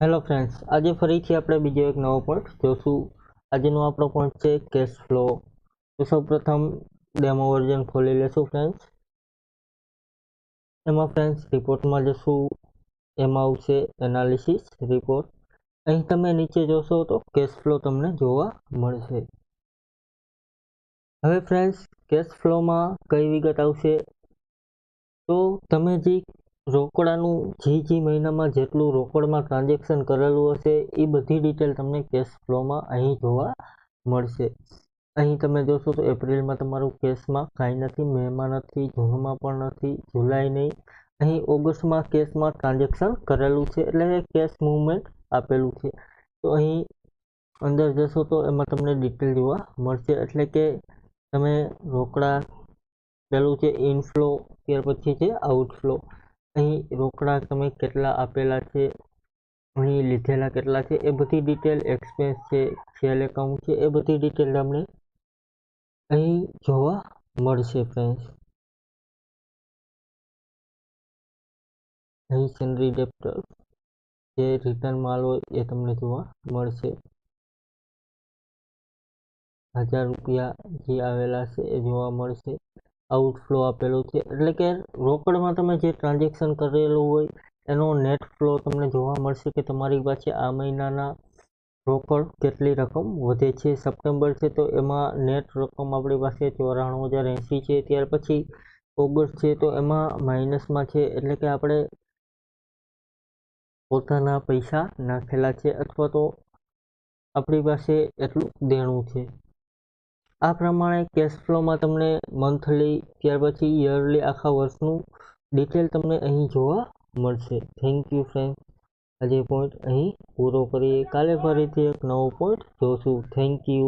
Hello friends, આજે ફરીથી આપણે બીજો એક નવો પોઈન્ટ જોશું. આજનો આપણો પોઈન્ટ છે કેશ ફ્લો. તો સૌપ્રથમ ડેમો વર્ઝન ખોલી લેશું ફ્રેન્ડ્સ. એમાં ફ્રેન્ડ્સ રિપોર્ટમાં જશું, એમાં આવશે એનાલિસિસ રિપોર્ટ. અહીં તમે નીચે જોશો તો કેશ ફ્લો તમને જોવા મળશે. હવે ફ્રેન્ડ્સ કેશ ફ્લોમાં કઈ વિગત આવશે, તો તમે જે રોકડાનું જે મહિનામાં જેટલું રોકડમાં ટ્રાન્ઝેક્શન કરેલું હશે એ બધી ડિટેલ તમને કેશ ફ્લોમાં અહીં જોવા મળશે. અહીં તમે જોશો તો એપ્રિલમાં તમારું કેશમાં કાંઈ નથી, મેમાં નથી, જૂનમાં પણ નથી, જુલાઈ નહીં. અહીં ઓગસ્ટમાં કેશમાં ટ્રાન્ઝેક્શન કરેલું છે એટલે કેશ મૂવમેન્ટ આપેલું છે. તો અહીં અંદર જશો તો એમાં તમને ડિટેલ જોવા મળશે, એટલે કે તમે રોકડા પેલું છે ઇનફ્લો, ત્યાર પછી છે આઉટફ્લો. અહીં રોકડા તમે કેટલા આપેલા છે, અહીં લીધેલા કેટલા છે, એ બધી ડિટેલ, એક્સપેન્સ છે, સેલ એકાઉન્ટ છે, એ બધી ડિટેલ તમને અહીં જોવા મળશે ફ્રેન્ડ્સ. અહીં સેન્ડરી ડેપ્ટર, જે રિટર્ન માલ હોય એ તમને જોવા મળશે. 1000 રૂપિયા જે આવેલા છે એ જોવા મળશે. આઉટફ્લો આપેલું છે, એટલે કે રોકડમાં તમે જે ટ્રાન્ઝેક્શન કરેલું હોય એનો નેટ ફ્લો તમને જોવા મળશે કે તમારી પાસે આ મહિનાના રોકડ કેટલી રકમ વધે છે. સપ્ટેમ્બર છે તો એમાં નેટ રકમ આપણી પાસે 94,080 છે. ત્યાર પછી ઓગસ્ટ છે તો એમાં માઇનસમાં છે, એટલે કે આપણે પોતાના પૈસા નાખેલા છે અથવા તો આપણી પાસે એટલું દેણું છે. આ પ્રમાણે કેશ ફ્લોમાં તમને મંથલી, ત્યાર પછી યરલી, આખા વર્ષનું ડિટેલ તમને અહીં જોવા મળશે. Thank you friend. આજે પોઈન્ટ અહીં પૂરો કરીએ. કાલે ફરીથી એક નવો પોઈન્ટ જોશું. Thank you.